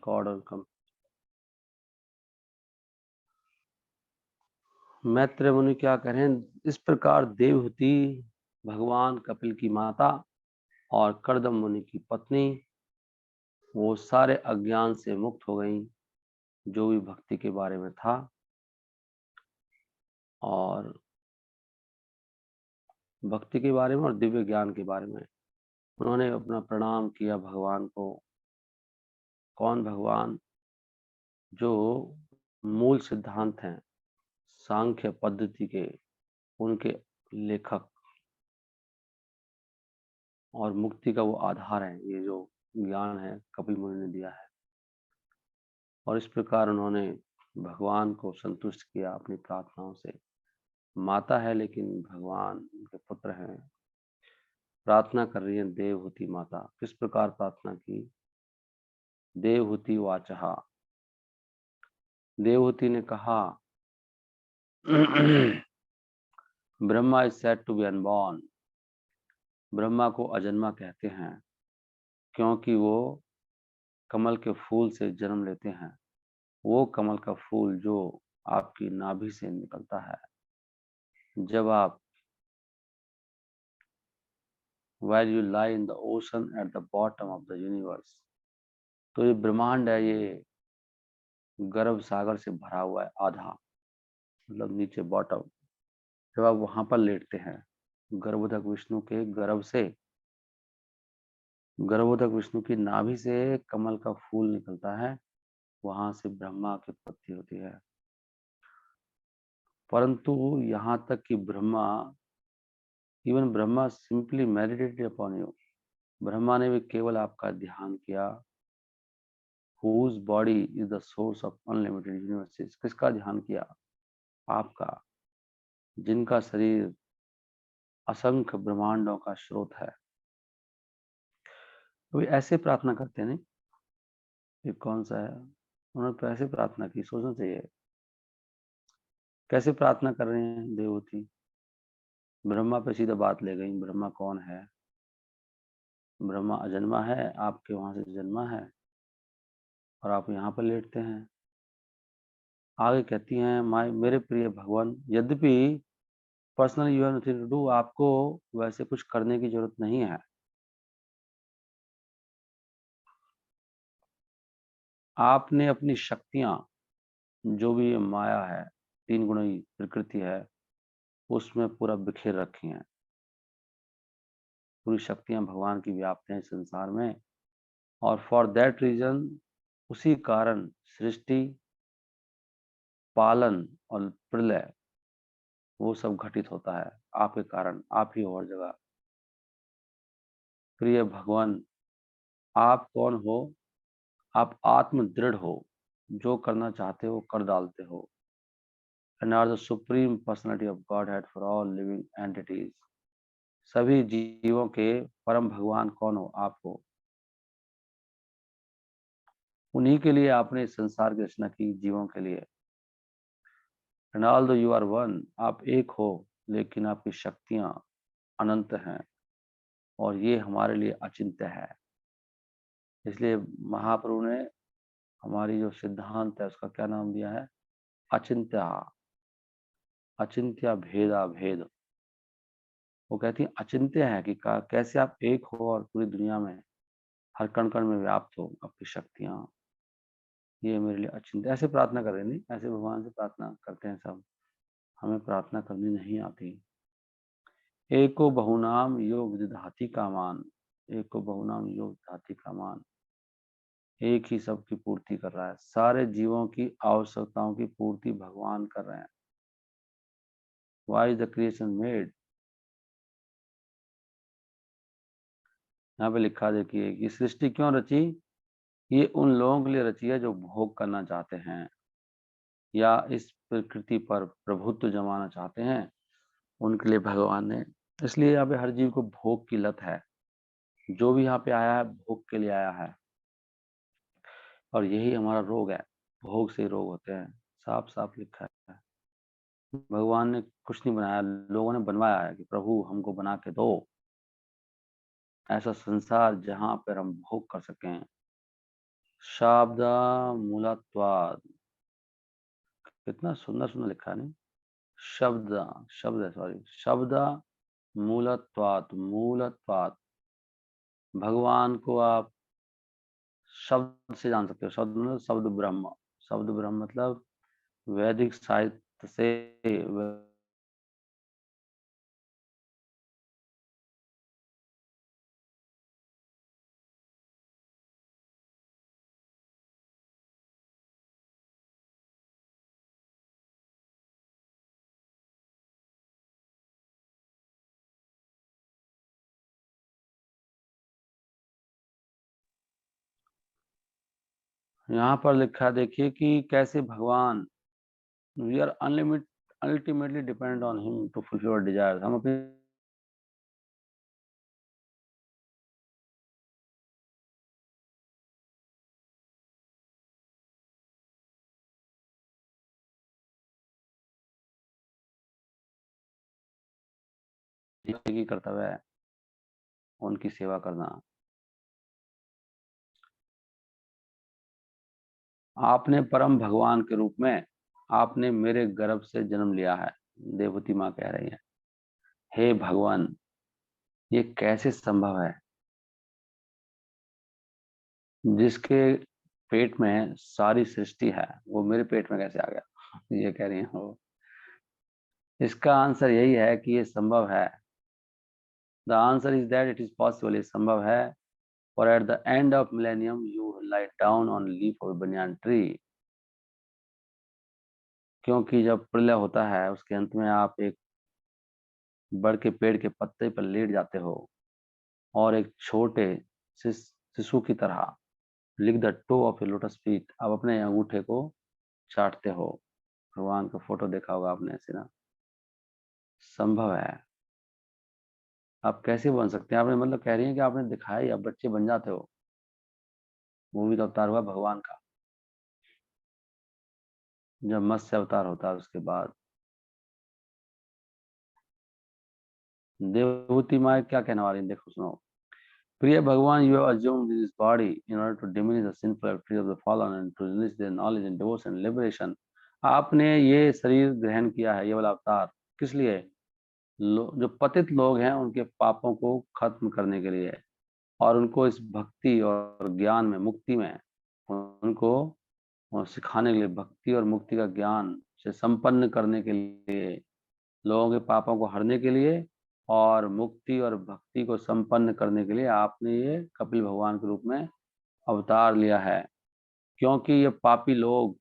Record और कम। मैत्र मुनि क्या करें, इस प्रकार देवहूति भगवान कपिल की माता और कर्दम मुनि की पत्नी वो सारे अज्ञान से मुक्त हो गई, जो भी भक्ति के बारे में था, और भक्ति के बारे में और दिव्य ज्ञान के बारे में उन्होंने अपना प्रणाम किया भगवान को। कौन भगवान? जो मूल सिद्धांत हैं सांख्य पद्धति के, उनके लेखक और मुक्ति का वो आधार है। ये जो ज्ञान है कपिल मुनि ने दिया है, और इस प्रकार उन्होंने भगवान को संतुष्ट किया अपनी प्रार्थनाओं से। माता है लेकिन भगवान उनके पुत्र हैं। प्रार्थना कर रही है देवहूति माता। किस प्रकार प्रार्थना की? देवहूति वाचहा, देवहूति ने कहा Brahma is said to be unborn. Brahma को अजन्मा कहते हैं क्योंकि वो कमल के फूल से जन्म लेते हैं। वो कमल का फूल जो आपकी नाभि से निकलता है, जब आप while you lie in the ocean at the bottom of the universe, तो ये ब्रह्मांड है, ये गर्भ सागर से भरा हुआ है, आधा मतलब नीचे बॉटम। जब आप वहां पर लेटते हैं, गर्भोदक विष्णु के गर्भ से, गर्भोदक विष्णु की नाभि से कमल का फूल निकलता है, वहां से ब्रह्मा की उत्पत्ति होती है। परंतु यहाँ तक कि Brahma, even Brahma simply meditated upon you, Brahma ने भी केवल आपका ध्यान किया। whose body is the source of unlimited universes, किसका ध्यान किया? आपका, जिनका शरीर असंख्य ब्रह्मांडों का स्रोत है। तो ऐसे प्रार्थना करते हैं नहीं? ये कौन सा है? उन्होंने तो ऐसे प्रार्थना की, सोचना चाहिए कैसे प्रार्थना कर रहे हैं देवहूति। ब्रह्मा पे सीधा बात ले गई। ब्रह्मा कौन है? ब्रह्मा अजन्मा है, आपके वहां से जन्मा है, और आप यहाँ पर लेटते हैं। आगे कहती हैं, माय मेरे प्रिय भगवान, यद्यपि personal you have nothing to do, आपको वैसे कुछ करने की जरूरत नहीं है। आपने अपनी शक्तियां, जो भी ये माया है, तीन गुणी प्रकृति है, उसमें पूरा बिखेर रखी हैं। पूरी शक्तियां भगवान की व्याप्त हैं संसार में, और फॉर दैट रीजन, उसी कारण सृष्टि, पालन और प्रलय वो सब घटित होता है आपके कारण। आप ही और जगह। प्रिय भगवान, आप कौन हो? आप आत्म दृढ़ हो, जो करना चाहते हो कर डालते हो, and are the supreme personality of Godhead for all living entities। सभी जीवों के परम भगवान कौन हो? आप हो। उन्हीं के लिए आपने इस संसार की रचना की, जीवों के लिए। and although you are one, आप एक हो, लेकिन आपकी शक्तियां अनंत हैं, और ये हमारे लिए अचिंत्य है। इसलिए महाप्रभु ने हमारी जो सिद्धांत है उसका क्या नाम दिया है? अचिंत्य। अचिंत्य भेदा भेद। वो कहती है अचिंत्य है कि कैसे आप एक हो और पूरी दुनिया में हर कण कण में व्याप्त हो आपकी शक्तियां। ये मेरे लिए अचिंत्य। ऐसे प्रार्थना कर रहे नहीं, ऐसे भगवान से प्रार्थना करते हैं सब। हमें प्रार्थना करनी नहीं आती। एको बहुनाम योग विदधाति कामान। एको बहुनाम योग विदधाति कामान। एक ही सबकी पूर्ति कर रहा है। सारे जीवों की आवश्यकताओं की पूर्ति भगवान कर रहे हैं। Why is the creation made? यहाँ पे लिखा देखिए कि सृष्टि क्यों रची? ये उन लोगों के लिए रची है जो भोग करना चाहते हैं, या इस प्रकृति पर प्रभुत्व जमाना चाहते हैं, उनके लिए भगवान ने। इसलिए यहाँ पे हर जीव को भोग की लत है। जो भी यहाँ पे आया है भोग के लिए आया है, और यही हमारा रोग है। भोग से रोग होते हैं। साफ साफ लिखा है। भगवान ने कुछ नहीं बनाया, लोगों ने बनवाया है कि प्रभु हमको बना के दो ऐसा संसार जहां पर हम भोग कर सकें। शब्द मूलत्वात्, कितना सुंदर सुंदर लिखा है नहीं। शब्द, शब्द है, सॉरी, शब्द मूलत्वात्, मूलत्वात्। भगवान को आप शब्द से जान सकते हो। शब्द मतलब शब्द ब्रह्म, शब्द ब्रह्म मतलब वैदिक साहित्य से यहाँ पर लिखा है, देखिए कि कैसे भगवान, we are unlimit ultimately depend on him to fulfil our desire. हम अपनी की कर्तव्य है उनकी सेवा करना। आपने परम भगवान के रूप में आपने मेरे गर्भ से जन्म लिया है। देवती माँ कह रही है, हे भगवान, ये कैसे संभव है? जिसके पेट में सारी सृष्टि है वो मेरे पेट में कैसे आ गया? ये कह रही है वो। इसका आंसर यही है कि ये संभव है। The answer is that it is possible, ये संभव है। For at the end of millennium you will lie down on leaf of a banyan tree। क्योंकि जब प्रलय होता है उसके अंत में आप एक बड़ के पेड़ के पत्ते पर लेट जाते हो और एक छोटे शिशु की तरह lick the toe of a lotus feet, आप अपने अंगूठे को चाटते हो। भगवान का फोटो देखा होगा आपने ऐसे ना। संभव है। आप कैसे बन सकते हैं? आपने मतलब कह रही हैं कि आपने दिखाया ही, आप बच्चे बन जाते हो। वो भी तो अवतार हुआ भगवान का। जब मत्स्य अवतार होता है उसके बाद देवती माँ क्या कहने वाली है, देखो सुनो। प्रिय भगवान, you have assumed this body in order to diminish the sinful activities of the fallen and to release their knowledge and devotion and liberation। आपने ये शरीर ग्रहण किया है, ये वाला अवतार, किस लिए? जो पतित लोग हैं उनके पापों को खत्म करने के लिए और उनको इस भक्ति और ज्ञान में, मुक्ति में उनको सिखाने के लिए, भक्ति और मुक्ति का ज्ञान से संपन्न करने के लिए, लोगों के पापों को हरने के लिए और मुक्ति और भक्ति को संपन्न करने के लिए आपने ये कपिल भगवान के रूप में अवतार लिया है। क्योंकि ये पापी लोग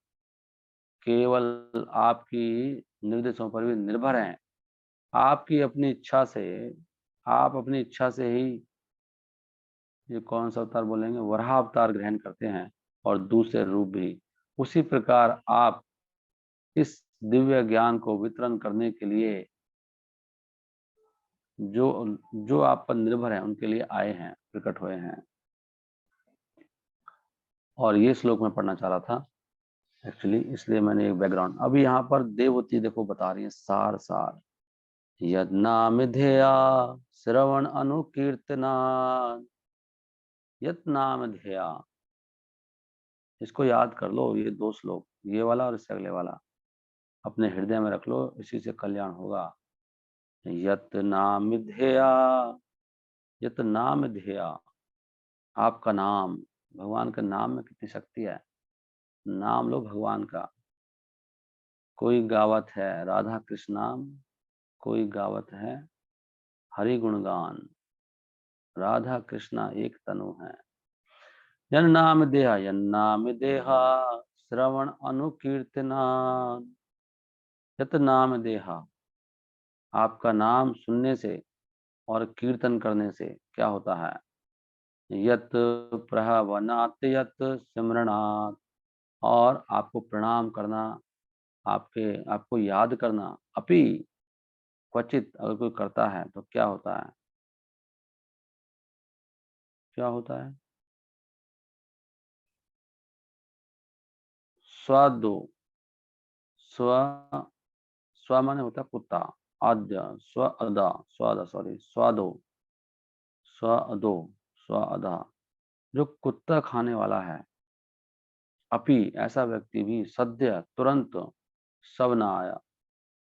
केवल आपकी निर्देशों पर भी निर्भर हैं। आपकी अपनी इच्छा से, आप अपनी इच्छा से ही ये कौन सा अवतार बोलेंगे, वराह अवतार ग्रहण करते हैं और दूसरे रूप भी। उसी प्रकार आप इस दिव्य ज्ञान को वितरण करने के लिए जो जो आप पर निर्भर है उनके लिए आए हैं, प्रकट हुए हैं। और ये श्लोक मैं पढ़ना चाह रहा था एक्चुअली, इसलिए मैंने एक बैकग्राउंड। अभी यहाँ पर देवती देखो बता रही है सार सार। यद नाम ध्येया श्रवण अनुकीर्तना, यद नाम ध्येया, इसको याद कर लो, ये दो श्लोक, ये वाला और इससे अगले वाला अपने हृदय में रख लो, इसी से कल्याण होगा। यत नाम ध्येया, यत नाम ध्येया, आपका नाम, भगवान का नाम में कितनी शक्ति है। नाम लो भगवान का। कोई गावत है राधा कृष्ण नाम, कोई गावत है हरि गुणगान, राधा कृष्णा एक तनु है। यन नाम देहा, यन नाम देहा श्रवण अनुकीर्तना, यत नाम देहा, आपका नाम सुनने से और कीर्तन करने से क्या होता है? यत प्रहवनात् यत सिमरणात्, और आपको प्रणाम करना, आपको याद करना, अपि क्वचित अगर कोई करता है तो क्या होता है? क्या होता है? स्वादो, स्व, स्व माने होता है कुत्ता, आद्य स्व अदा, स्वादा सॉरी स्वादो, स्व अदो, स्व अदा, जो कुत्ता खाने वाला है अपि ऐसा व्यक्ति भी सद्य तुरंत सवनाय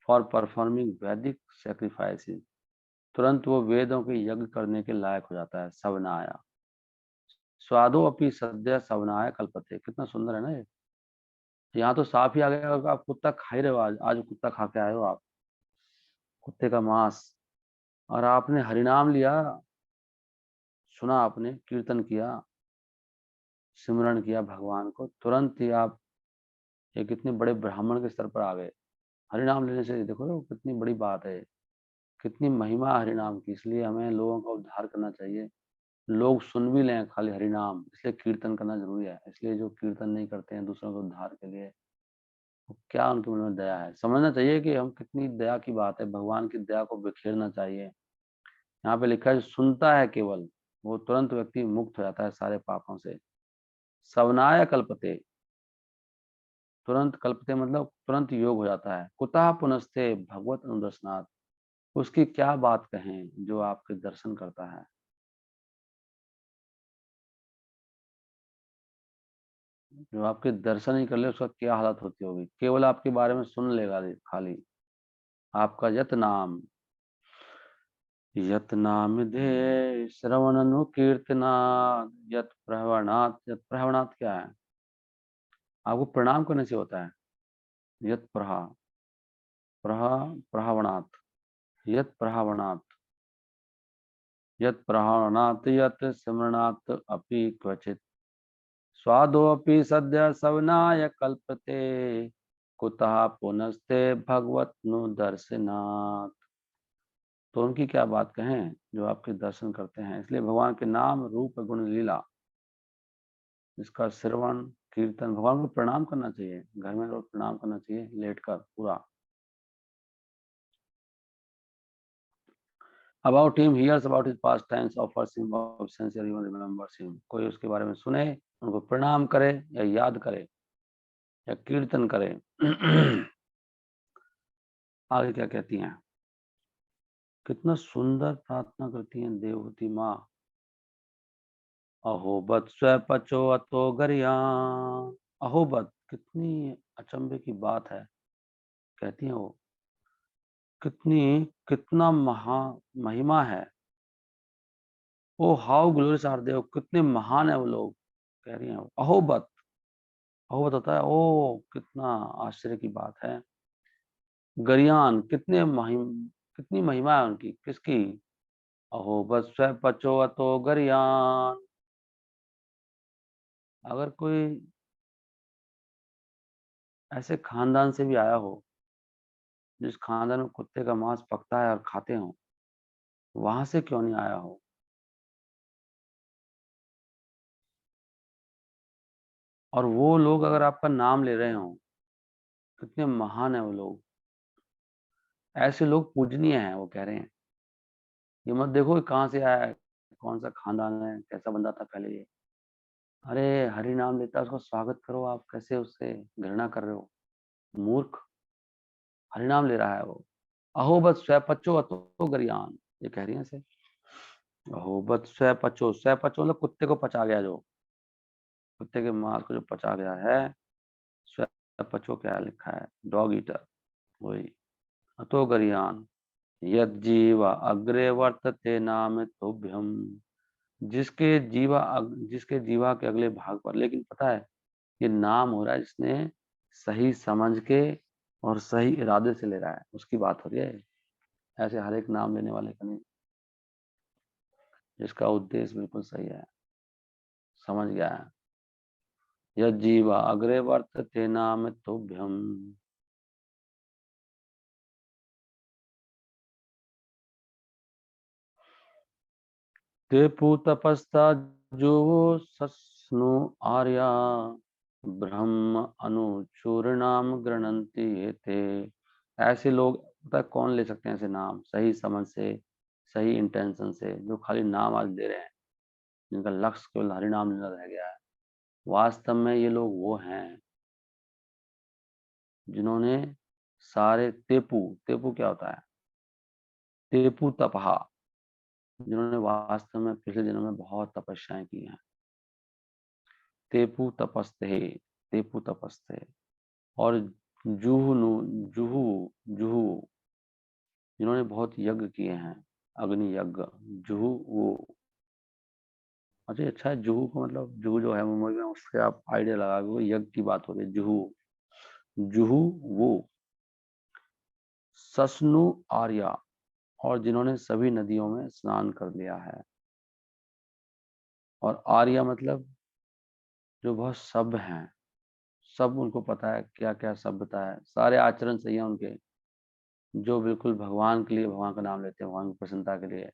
फॉर परफॉर्मिंग वैदिक सेक्रीफाइसेस, तुरंत वो वेदों के यज्ञ करने के लायक हो जाता है। सवनाया स्वादो अपि सद्य सवनाय कल्पते, कितना सुंदर है ना ये। यहाँ तो साफ ही आ गया कि आप कुत्ता खा ही रहे हो, आज कुत्ता खा के आए हो आप, कुत्ते का मांस। और आपने हरिनाम लिया, सुना आपने, कीर्तन किया, सिमरन किया भगवान को, तुरंत ही आप एक कितने बड़े ब्राह्मण के स्तर पर आ गए। हरिनाम लेने से देखो कितनी बड़ी बात है, कितनी महिमा हरिनाम की। इसलिए हमें लोगों का उद्धार करना चाहिए। लोग सुन भी लें खाली हरिनाम, इसलिए कीर्तन करना जरूरी है। इसलिए जो कीर्तन नहीं करते हैं दूसरों के उद्धार के लिए, तो क्या उनके मन में दया है। समझना चाहिए कि हम कितनी दया की बात है, भगवान की दया को बिखेरना चाहिए। यहाँ पे लिखा है जो सुनता है केवल, वो तुरंत व्यक्ति मुक्त हो जाता है सारे पापों से। सवनाय कल्पते, तुरंत कल्पते मतलब तुरंत योग हो जाता है। कुतः पुनस्ते भगवत अनुदर्शनाथ, उसकी क्या बात कहें जो आपके दर्शन करता है। जो आपके दर्शन ही कर ले उसका क्या हालत होती होगी। केवल आपके बारे में सुन लेगा खाली, आपका यत नाम, यत नाम दे श्रवण कीर्तना, यत प्रहवनाथ क्या है, आपको प्रणाम करने से होता है। यत प्रहा प्रहावनाथ, यत प्रहावनाथ, यत प्रहावनाथ यत स्मरणात् अपि क्वचित स्वादोऽपि सद्य सवनाय कल्पते, कुतः पुनस्ते भगवत नु दर्शनात्। तो उनकी क्या बात कहें जो आपके दर्शन करते हैं। इसलिए भगवान के नाम रूप गुण लीला, इसका श्रवण कीर्तन, भगवान को प्रणाम करना चाहिए, घर में रोज प्रणाम करना चाहिए लेटकर पूरा। About him hears about his pastimes, offers him obeisances, everyone remembers him, कोई उसके बारे में सुने, उनको प्रणाम करे या याद करे या कीर्तन करे। आगे क्या कहती हैं, कितना सुंदर प्रार्थना करती हैं देवहूति माँ। अहोबत स्वपचो अतो गरियान, अहोबत कितनी अचंभे की बात है। कहती हैं वो कितनी, कितना महिमा है। ओ हाउ ग्लोरियस आर दे, कितने महान है वो लोग। कह रही हैं अहोबत, अहोबत होता है ओ, कितना आश्चर्य की बात है। गरियान कितनी महिमा है उनकी, किसकी। अहोबत स्वपचो अतो गरियान। अगर कोई ऐसे खानदान से भी आया हो जिस खानदान में कुत्ते का मांस पकता है और खाते हो, वहां से क्यों नहीं आया हो। और वो लोग अगर आपका नाम ले रहे हो, कितने महान है वो लोग। ऐसे लोग पूजनीय हैं, वो कह रहे हैं। ये मत देखो कि कहाँ से आया है, कौन सा खानदान है, कैसा बंदा था पहले ये। अरे हरि नाम लेता है उसका स्वागत करो, आप कैसे उससे घृणा कर रहे हो, मूर्ख। हरि नाम ले रहा है वो। अहो बत स्वपचो अतो गरियान, ये कह रही है से। अहो बत स्वपचो, स्वपचो मतलब कुत्ते को पचा गया, जो कुत्ते के मांस को जो पचा गया है। स्वपचो क्या लिखा है, डॉग ईटर, वही। अतो गरियान यज्जीवा अग्रे वर्तते नाम तुभ्यम, जिसके जीवा के अगले भाग पर, लेकिन पता है ये नाम हो रहा है जिसने सही समझ के और सही इरादे से ले रहा है, उसकी बात हो रही है। ऐसे हर एक नाम लेने वाले का नहीं, जिसका उद्देश्य बिल्कुल सही है, समझ गया है। यज्जीवा अग्रे वर्तते नाम तुभ्यम। ते पूतपस्ता जो सस्नु आर्या, ब्रह्म अनुचूर्णाम गृणंति ये थे। ऐसे लोग पता है कौन ले सकते हैं ऐसे नाम, सही समझ से, सही इंटेंशन से, जो खाली नाम आज दे रहे हैं, जिनका लक्ष्य केवल हरि नाम लेना रह गया है। वास्तव में ये लोग वो हैं जिन्होंने सारे तेपू, तेपू क्या होता है, तेपू तपहा, जिन्होंने वास्तव में पिछले दिनों में बहुत तपस्याएं की हैं। तेपू तपस्ते, तेपु तपस्ते। और जुहनु जुहू जुहू जिन्होंने बहुत यज्ञ किए हैं, अग्नि यज्ञ, जुहू वो। अच्छा है, जुहू का मतलब, जुहू जो है मुंबई में, उससे आप आइडिया लगा वो यज्ञ की बात हो रही है। जुहू जुहू वो। सस्नु आर्या, और जिन्होंने सभी नदियों में स्नान कर लिया है। और आर्या मतलब जो बहुत सभ्य हैं, सब उनको पता है क्या क्या सभ्यता है, सारे आचरण सही है उनके, जो बिल्कुल भगवान के लिए भगवान का नाम लेते हैं, भगवान की प्रसन्नता के लिए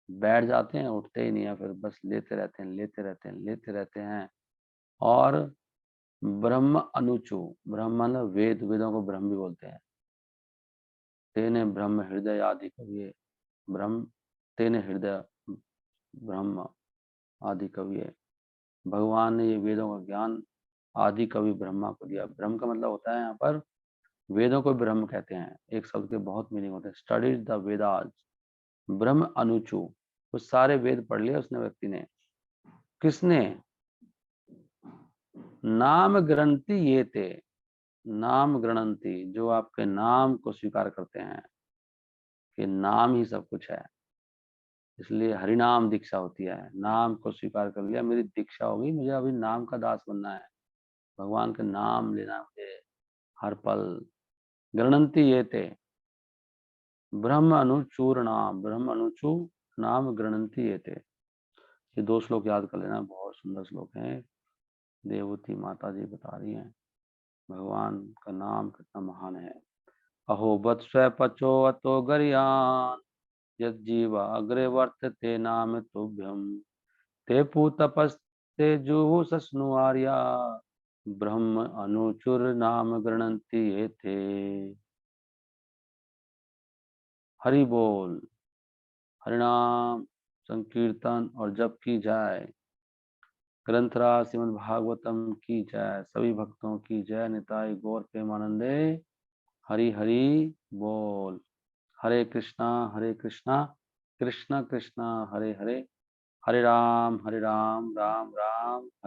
बैठ जाते हैं, उठते ही नहीं है, फिर बस लेते रहते हैं, लेते रहते हैं, लेते रहते हैं। और ब्रह्म अनुचु, ब्रह्म मतलब वेद, वेदों को ब्रह्म भी बोलते हैं। तेने ब्रह्म हृदय आदि कविये, ब्रह्म तेने हृदय ब्रह्म आदि कविये। भगवान ने ये वेदों का ज्ञान आदि कवि ब्रह्मा को दिया। ब्रह्म का मतलब होता है यहाँ पर, वेदों को ब्रह्म कहते हैं, एक शब्द के बहुत मीनिंग होते हैं। स्टडीज द वेदास, ब्रह्म अनुचु, वो सारे वेद पढ़ लिया उसने, व्यक्ति ने। किसने? नाम ग्रंथि ये थे, नाम गृणंती, जो आपके नाम को स्वीकार करते हैं कि नाम ही सब कुछ है। इसलिए हरिनाम दीक्षा होती है, नाम को स्वीकार कर लिया, मेरी दीक्षा होगी, मुझे अभी नाम का दास बनना है, भगवान का नाम लेना मुझे हर पल। गृणंती ये थे, ब्रह्म अनुचूर्णा, ब्रह्म अनुचू नाम गृणंती ये थे। ये दो श्लोक याद कर लेना, बहुत सुंदर श्लोक हैं। देवती माता जी बता रही हैं भगवान का नाम कितना महान है। अहो वत्स्व पचो अतो गर्यान, यज्जीवा अग्रे वर्तते नाम तुभ्यम। ते पूतपस्ते जुहु सस्नु आर्या, ब्रह्म अनुचुर नाम गृणंति ये थे। हरि बोल, हरिनाम संकीर्तन और जप की जाए। ग्रंथराज श्रीमद् भागवतम की जय, सभी भक्तों की जय। निताई गौर प्रेमानंदे, हरि हरि बोल। हरे कृष्णा कृष्णा कृष्णा हरे हरे, हरे राम राम राम